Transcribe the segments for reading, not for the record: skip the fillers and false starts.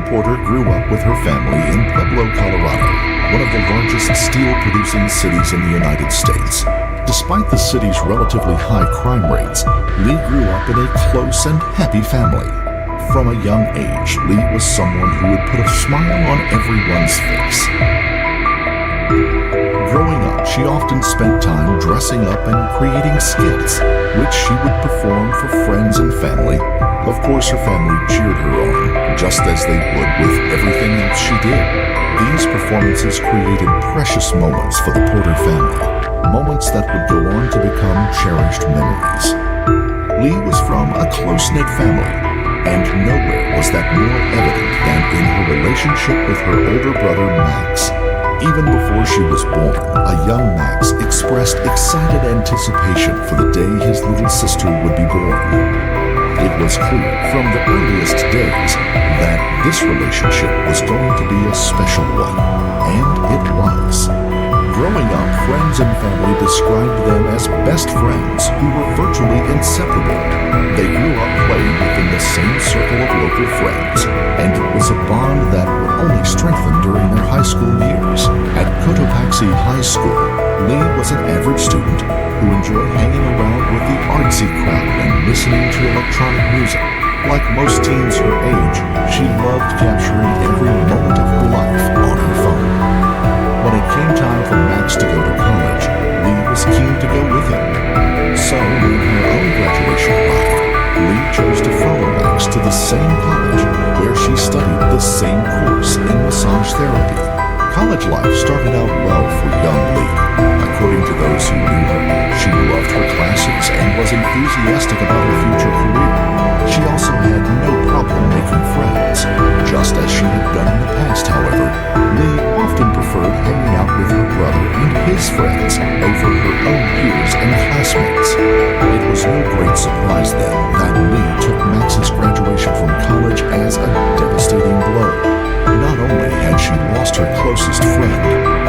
Porter grew up with her family in Pueblo, Colorado, one of the largest steel-producing cities in the United States. Despite the city's relatively high crime rates, Lee grew up in a close and happy family. From a young age, Lee was someone who would put a smile on everyone's face. Growing up, she often spent time dressing up and creating skits, which she would perform for friends and family. Of course, her family cheered her on, just as they would with everything else she did. These performances created precious moments for the Porter family, moments that would go on to become cherished memories. Lee was from a close-knit family, and nowhere was that more evident than in her relationship with her older brother Max. Even before she was born, a young Max expressed excited anticipation for the day his little sister would be born. It was clear from the earliest days that this relationship was going to be a special one, and it was. Growing up, friends and family described them as best friends who were virtually inseparable. They grew up playing within the same circle of local friends, and it was a bond that would only strengthen during their high school years. At Cotopaxi High School, Lee was an average student who enjoyed hanging around with the artsy crowd and listening to electronic music. Like most teens her age, she loved capturing every moment of her life on her phone. When it came time for Max to go to college, Lee was keen to go with him. So when her own graduation arrived, Lee chose to follow Max to the same college where she studied the same course in massage therapy. College life started out well for young Lee. According to those who knew her, she loved her classes and was enthusiastic about her future career. She also had no problem making friends. Just as she had done in the past, however, Lee often preferred hanging out with her brother and his friends over her own peers and classmates. It was no great surprise then that Lee took Max's graduation from college as a devastating blow. Not only had she lost her closest friend,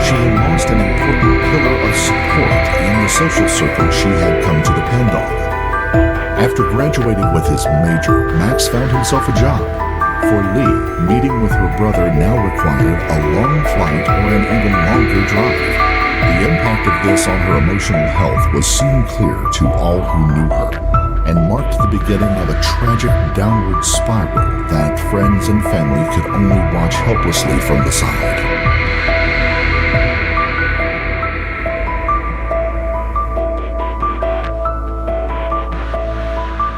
she had lost an important pillar of support in the social circle she had come to depend on. After graduating with his major, Max found himself a job. For Lee, meeting with her brother now required a long flight or an even longer drive. The impact of this on her emotional health was soon clear to all who knew her, and marked the beginning of a tragic downward spiral that friends and family could only watch helplessly from the side.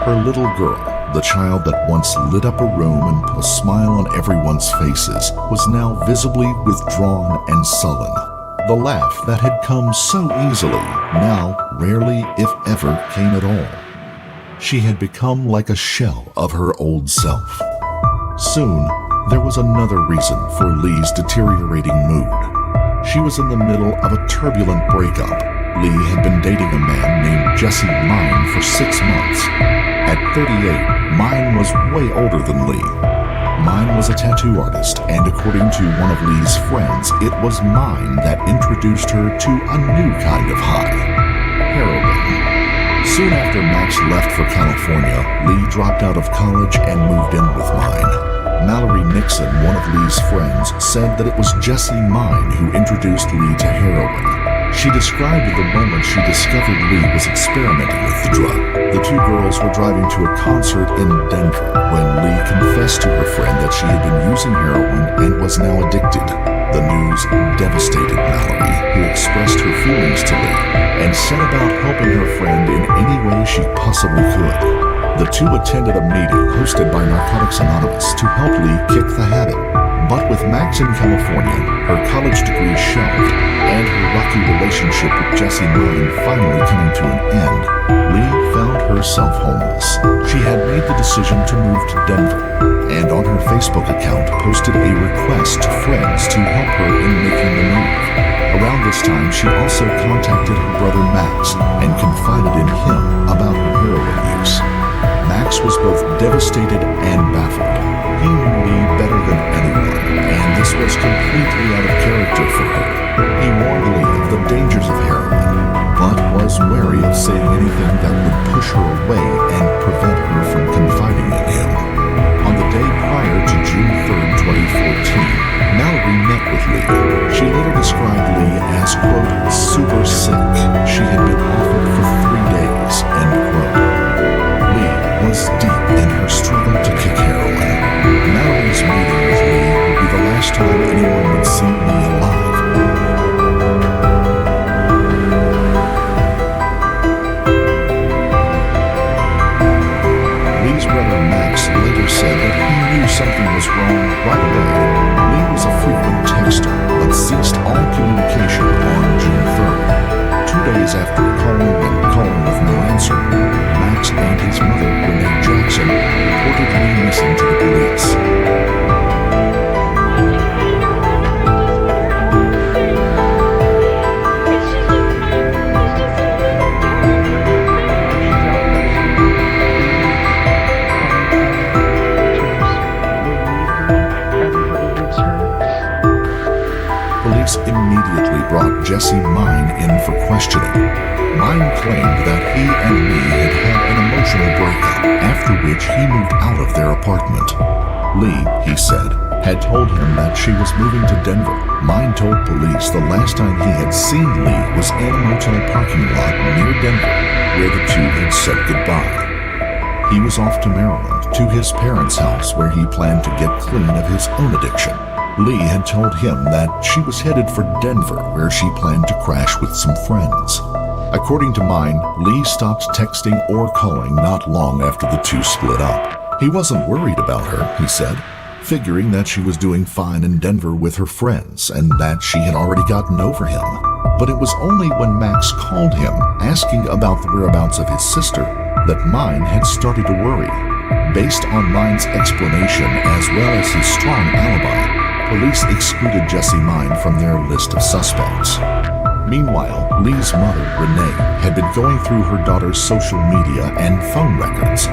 Her little girl, the child that once lit up a room and put a smile on everyone's faces, was now visibly withdrawn and sullen. The laugh that had come so easily now rarely, if ever, came at all. She had become like a shell of her old self. Soon, there was another reason for Lee's deteriorating mood. She was in the middle of a turbulent breakup. Lee had been dating a man named Jesse Mine for 6 months. At 38, Mine was way older than Lee. Mine was a tattoo artist, and according to one of Lee's friends, it was Mine that introduced her to a new kind of high: heroin. Soon after Max left for California, Lee dropped out of college and moved in with Mine. Mallory Nixon, one of Lee's friends, said that it was Jesse Mine who introduced Lee to heroin. She described the moment she discovered Lee was experimenting with the drug. The two girls were driving to a concert in Denver when Lee confessed to her friend that she had been using heroin and was now addicted. The news devastated Mallory, who expressed her feelings to Lee and set about helping her friend in any way she possibly could. The two attended a meeting hosted by Narcotics Anonymous to help Lee kick the habit. But with Max in California, her college degree shelved, and her rocky relationship with Jesse Mine finally coming to an end, Lee found herself homeless. She had made the decision to move to Denver, and on her Facebook account posted a request to friends to help her in making the move. Around this time, she also contacted her brother Max and confided in him about her heroin use. Max was both devastated and baffled. He knew Lee better than anyone, and this was completely out of character for her. He warned Lee of the dangers of heroin, but was wary of saying anything that would push her away and prevent her from confiding in him. On the day prior to June 3rd, Lee. She later described Lee as, quote, super sick. She had been off it for 3 days, end quote. Lee was deep in her struggle to kick heroin. Mallory's meeting with Lee would be the last time anyone would see Lee alive. Lee's brother Max later said that he knew something was wrong right away. Lee was a frequent texter, but ceased all communication on June 3rd. 2 days after calling and calling with no answer, Max and his mother, Renee Jackson, reported Lee missing to the police. Police immediately brought Jesse Mine in for questioning. Mine claimed that he and Lee had had an emotional breakup, after which he moved out of their apartment. Lee, he said, had told him that she was moving to Denver. Mine told police the last time he had seen Lee was in a motel parking lot near Denver, where the two had said goodbye. He was off to Maryland, to his parents' house, where he planned to get clean of his own addiction. Lee had told him that she was headed for Denver, where she planned to crash with some friends. According to Mine, Lee stopped texting or calling not long after the two split up. He wasn't worried about her, he said, figuring that she was doing fine in Denver with her friends and that she had already gotten over him. But it was only when Max called him, asking about the whereabouts of his sister, that Mine had started to worry. Based on Mine's explanation as well as his strong alibi, police excluded Jesse Mine from their list of suspects. Meanwhile, Lee's mother, Renee, had been going through her daughter's social media and phone records.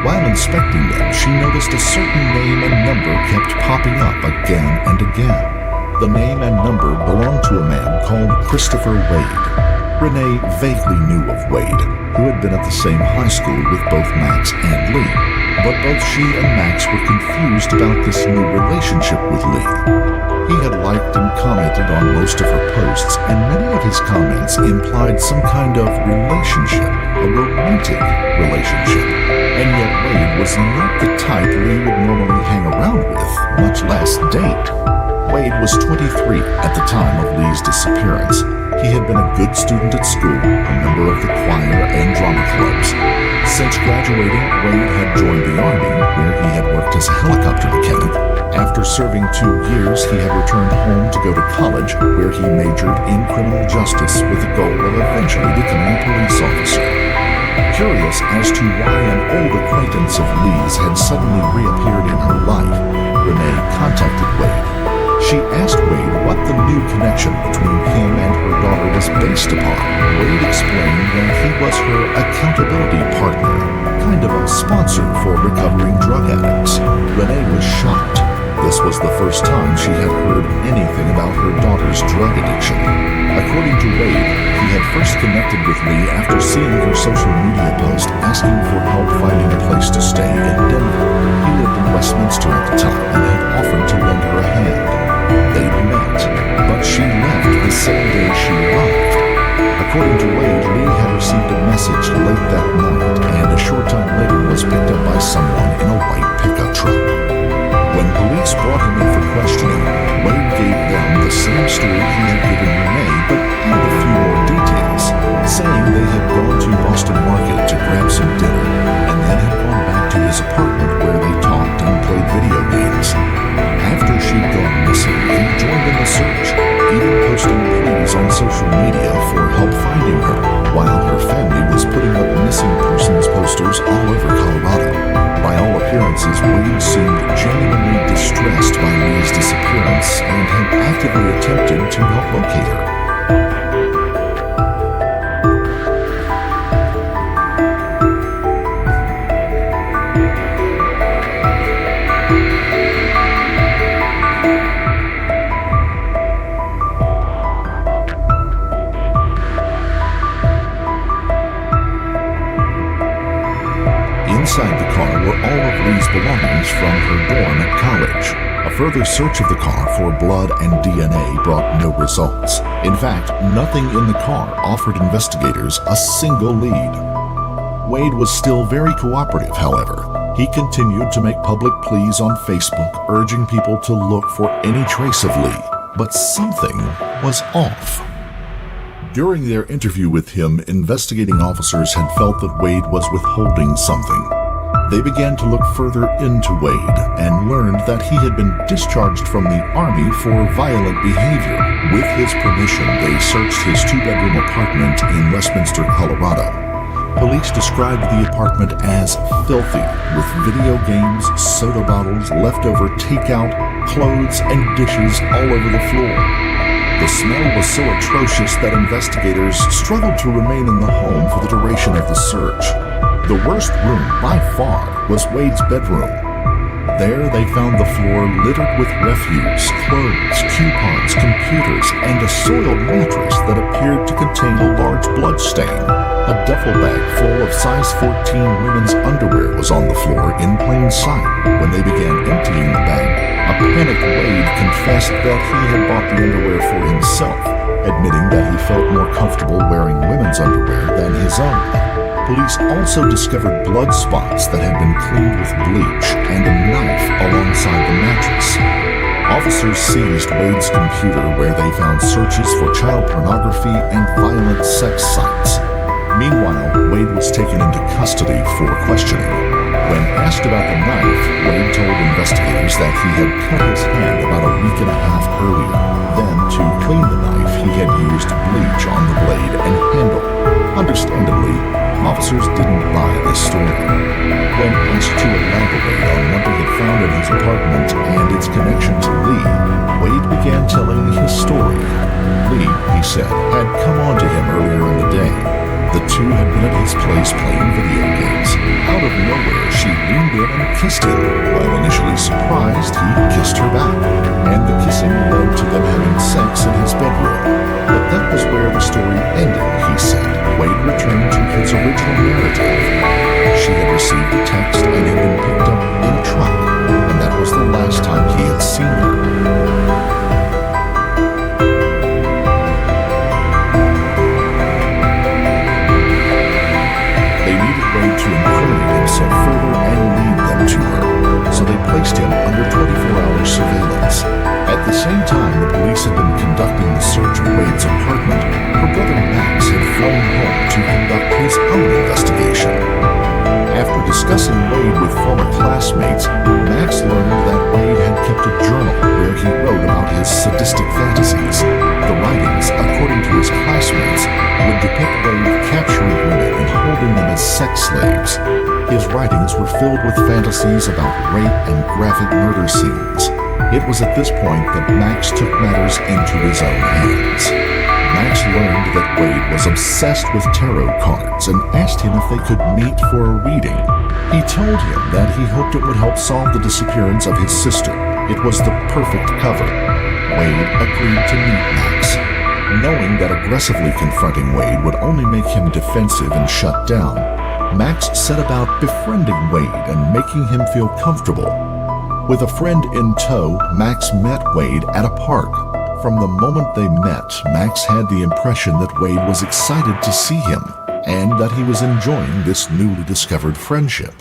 While inspecting them, she noticed a certain name and number kept popping up again and again. The name and number belonged to a man called Christopher Waide. Renee vaguely knew of Waide, who had been at the same high school with both Max and Lee. But both she and Max were confused about this new relationship with Lee. He had liked and commented on most of her posts, and many of his comments implied some kind of relationship, a romantic relationship. And yet Waide was not the type Lee would normally hang around with, much less date. Waide was 23 at the time of Lee's disappearance. He had been a good student at school, a member of the choir and drama clubs. Since graduating, Waide had joined the Army, where he had worked as a helicopter mechanic. After serving 2 years, he had returned home to go to college, where he majored in criminal justice with the goal of eventually becoming a police officer. Curious as to why an old acquaintance of Lee's had suddenly reappeared in her life, Renee contacted Waide. She asked Waide what the new connection between him and her daughter was based upon. Waide explained that he was her accountability partner, kind of a sponsor for recovering drug addicts. Renee was shocked. This was the first time she had heard anything about her daughter's drug addiction. According to Waide, he had first connected with Lee after seeing her social media post asking for help finding a place to stay in Denver. He lived in Westminster at the time and had offered to lend her a hand. They'd met, but she left the same day she arrived. According to Waide, Lee had received a message late that night and a short time later was picked up by someone in a white pickup truck. When police brought him in for questioning, Waide gave them the same story he had given Renee, but added a few more details, saying they had gone to Boston Market to grab some dinner and then had gone back to his apartment where they talked and played video games. After she'd gone missing, he joined in the search, even posting pleas on social media for help finding her, while her family was putting up missing persons posters all over Colorado. By all appearances, Waide seemed genuinely distressed by Lee's disappearance and had actively attempted to help locate her. Inside the car were all of Lee's belongings from her dorm at college. A further search of the car for blood and DNA brought no results. In fact, nothing in the car offered investigators a single lead. Waide was still very cooperative, however. He continued to make public pleas on Facebook, urging people to look for any trace of Lee. But something was off. During their interview with him, investigating officers had felt that Waide was withholding something. They began to look further into Waide and learned that he had been discharged from the Army for violent behavior. With his permission, they searched his two-bedroom apartment in Westminster, Colorado. Police described the apartment as filthy, with video games, soda bottles, leftover takeout, clothes, and dishes all over the floor. The smell was so atrocious that investigators struggled to remain in the home for the duration of the search. The worst room, by far, was Waide's bedroom. There they found the floor littered with refuse, clothes, coupons, computers, and a soiled mattress that appeared to contain a large blood stain. A duffel bag full of size 14 women's underwear was on the floor in plain sight. When they began emptying the bag, a panicked Waide confessed that he had bought the underwear for himself, admitting that he felt more comfortable wearing women's underwear than his own. Police also discovered blood spots that had been cleaned with bleach and a knife alongside the mattress. Officers seized Waide's computer, where they found searches for child pornography and violent sex sites. Meanwhile, Waide was taken into custody for questioning. When asked about the knife, Waide told investigators that he had cut his hand about a week and a half earlier. Then, to clean the knife, he had used bleach on the blade and handle. Understandably, officers didn't buy this story. When asked to elaborate on what they had found in his apartment and its connection to Lee, Waide began telling his story. Lee, he said, had come on to him earlier in the day. The two had been at his place playing video games. Out of nowhere, she leaned in and kissed him. While initially surprised, he kissed her back, and the kissing led to them having sex in his bedroom. But that was where the story ended, he said. Waide returned to his original narrative. She had received a text and had been picked up in a truck, and that was the last time he had seen her. To incriminate himself further and lead them to her, so they placed him under 24-hour surveillance. At the same time the police had been conducting the search of Waide's apartment, her brother Max had flown home to conduct his own investigation. After discussing Waide with former classmates, Max learned that Waide had kept a journal where he wrote about his sadistic fantasies. The writings, according to his classmates, would depict Waide capturing women and holding them as sex slaves. His writings were filled with fantasies about rape and graphic murder scenes. It was at this point that Max took matters into his own hands. Max learned that Waide was obsessed with tarot cards and asked him if they could meet for a reading. He told him that he hoped it would help solve the disappearance of his sister. It was the perfect cover. Waide agreed to meet Max. Knowing that aggressively confronting Waide would only make him defensive and shut down, Max set about befriending Waide and making him feel comfortable. With a friend in tow, Max met Waide at a park. From the moment they met, Max had the impression that Waide was excited to see him and that he was enjoying this newly discovered friendship.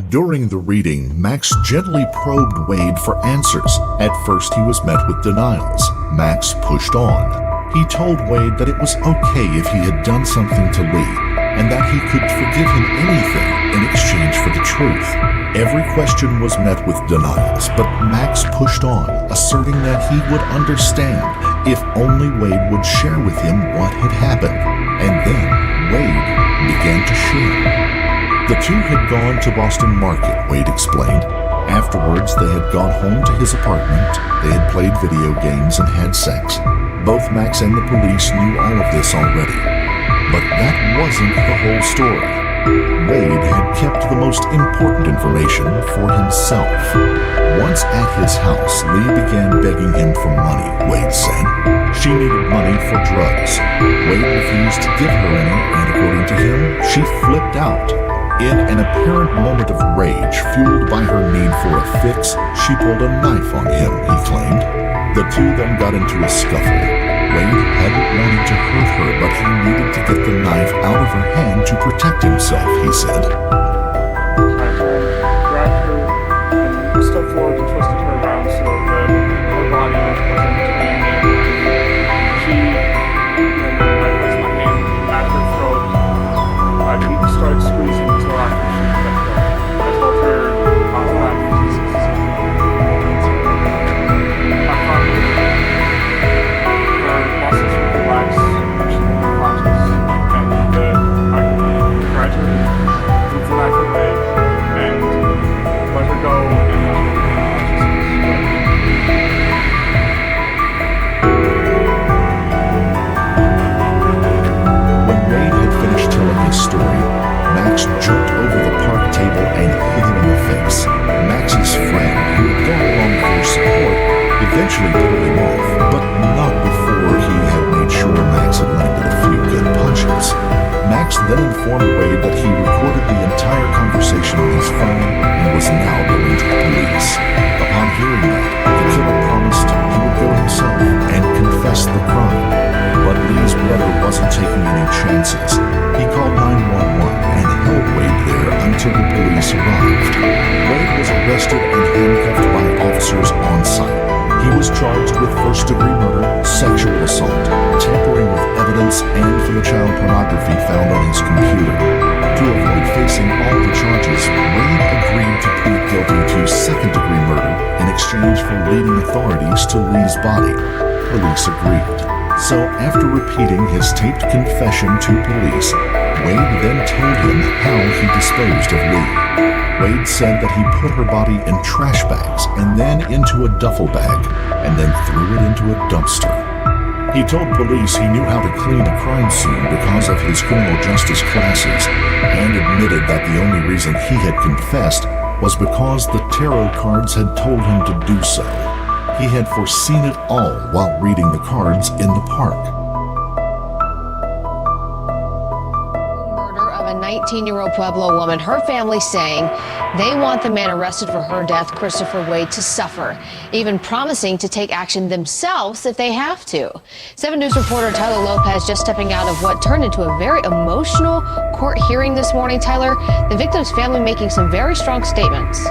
During the reading, Max gently probed Waide for answers. At first, he was met with denials. Max pushed on. He told Waide that it was okay if he had done something to Lee, and that he could forgive him anything in exchange for the truth. Every question was met with denials, but Max pushed on, asserting that he would understand if only Waide would share with him what had happened. And then Waide began to share. The two had gone to Boston Market, Waide explained. Afterwards, they had gone home to his apartment. They had played video games and had sex. Both Max and the police knew all of this already. But that wasn't the whole story. Waide had kept the most important information for himself. Once at his house, Lee began begging him for money, Waide said. She needed money for drugs. Waide refused to give her any, and according to him, she flipped out. In an apparent moment of rage, fueled by her need for a fix, she pulled a knife on him, he claimed. The two then got into a scuffle. Waide hadn't wanted to hurt her, but he needed to get the knife out of her hand to protect himself, he said. I grabbed her and stepped forward and twisted her around so that her body wasn't being there. Then I placed my hand at her throat. I started squeezing until after she let go. I told her, I'll laugh. I thought her muscles would relax when she was conscious, and that I could gradually move the knife away and let her go and let her regain When Waide had finished telling his story, Max jumped over the park table and hit him in the face. Max's friend, who had gone along for support, eventually pulled him off, but not before he had made sure Max had landed a few good punches. Max then informed Waide that he recorded the entire conversation on his phone and was now going to the police. Upon hearing that, the killer promised he would go himself and confess the crime. But Lee's brother wasn't taking any chances. He called 911 and held Waide there until the police arrived. Waide was arrested and handcuffed by officers on site. He was charged with first-degree murder, sexual assault, tampering with evidence, and for the child pornography found on his computer. To avoid facing all the charges, Waide agreed to plead guilty to second-degree murder in exchange for leading authorities to Lee's body. Police agreed. So after repeating his taped confession to police, Waide then told him how he disposed of Lee. Waide said that he put her body in trash bags and then into a duffel bag and then threw it into a dumpster. He told police he knew how to clean a crime scene because of his criminal justice classes and admitted that the only reason he had confessed was because the tarot cards had told him to do so. He had foreseen it all while reading the cards in the park. Murder of a 19-year-old Pueblo woman, her family saying they want the man arrested for her death, Christopher Waide, to suffer, even promising to take action themselves if they have to. 7 News reporter Tyler Lopez just stepping out of what turned into a very emotional court hearing this morning. Tyler, the victim's family making some very strong statements.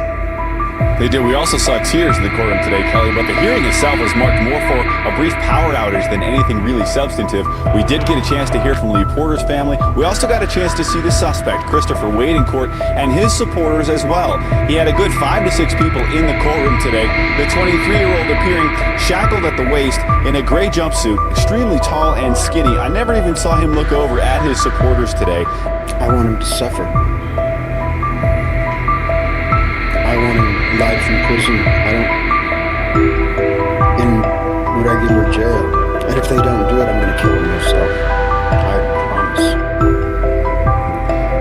They did. We also saw tears in the courtroom today, Kelly, but the hearing itself was marked more for a brief power outage than anything really substantive. We did get a chance to hear from Lee Porter's family. We also got a chance to see the suspect, Christopher Waide, in court, and his supporters as well. He had a good 5 to 6 people in the courtroom today. The 23-year-old appearing shackled at the waist in a gray jumpsuit, extremely tall and skinny. I never even saw him look over at his supporters today. I want him to suffer. I want him live from prison. In regular jail. And if they don't do it, I'm going to kill him myself. I promise.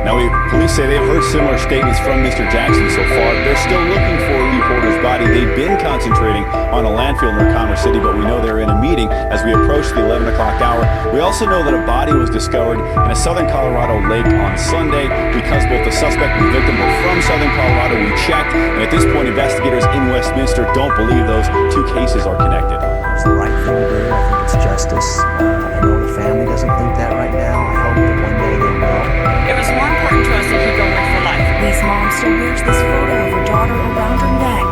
Now, police say they've heard similar statements from Mr. Jackson so far. They're still looking for Lee Porter's body. They've been concentrating on a landfill near Commerce City, but we know they're in a meeting as we approach the 11 o'clock hour. We also know that a body was discovered in a southern Colorado lake on Sunday. Because both the suspect and the victim were from southern Colorado, we checked, and at this point, investigators in Westminster don't believe those 2 cases are connected. It's the right thing to do. I think it's justice. I know the family doesn't think that right now. I hope that one day they will. It was more important to us that he go away for life. Lee's mom still wears this photo of her daughter around her neck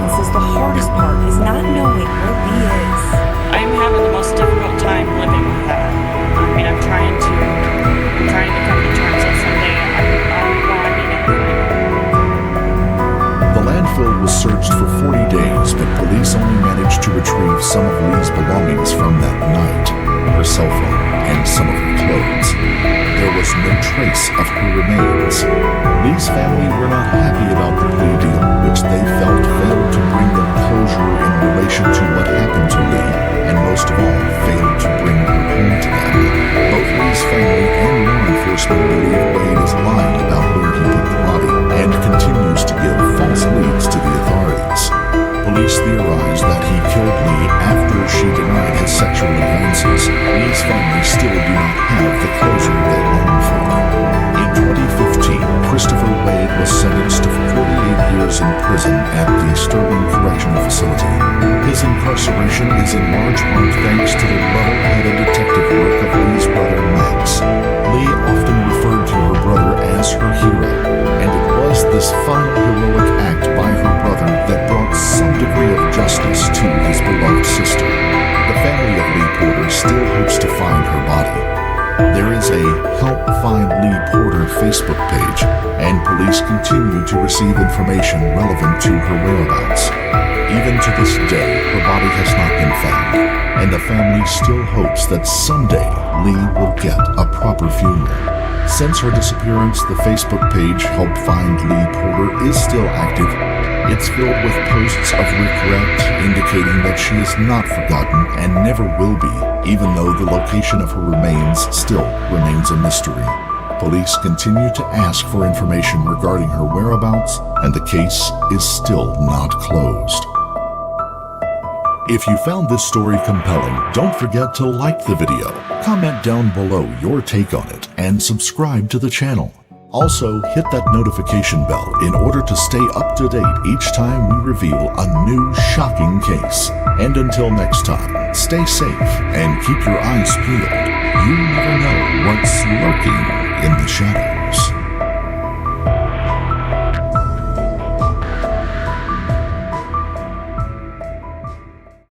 and says the hardest part is not knowing where Lee is. I'm having the most difficult time living with that. I mean, I'm trying to come to terms that someday I'm going to be The landfill was searched for 40 days, but police only managed to retrieve some of Lee's belongings from that night, her cell phone and some of her clothes. There was no trace of her remains. Lee's family were not happy about the plea deal, which they felt failed to bring them closure in relation to what happened to Lee, and most of all, failed to bring her home to them. Both Lee's family and law enforcement believe Waide is lying about where he put the body and continues to give false leads to the authorities. Police theorize that he killed Lee after she denied his sexual advances. Lee's family still do not have the closure they long for. In 2015, Christopher prison at the Sterling Correctional Facility. His incarceration is in large part thanks to the level-headed detective work of Lee's brother Max. Lee often referred to her brother as her hero, and it was this final heroic act by her brother that brought some degree of justice to his beloved sister. The family of Lee Porter still hopes to find her body. There is a Help Find Lee Porter Facebook page, and police continue to receive information relevant to her whereabouts. Even to this day, her body has not been found, and the family still hopes that someday Lee will get a proper funeral. Since her disappearance, the Facebook page Help Find Lee Porter is still active. It's filled with posts of regret, indicating that she is not forgotten and never will be, even though the location of her remains still remains a mystery. Police continue to ask for information regarding her whereabouts, and the case is still not closed. If you found this story compelling, don't forget to like the video, comment down below your take on it, and subscribe to the channel. Also, hit that notification bell in order to stay up to date each time we reveal a new shocking case. And until next time, stay safe and keep your eyes peeled. You never know what's lurking in the shadows.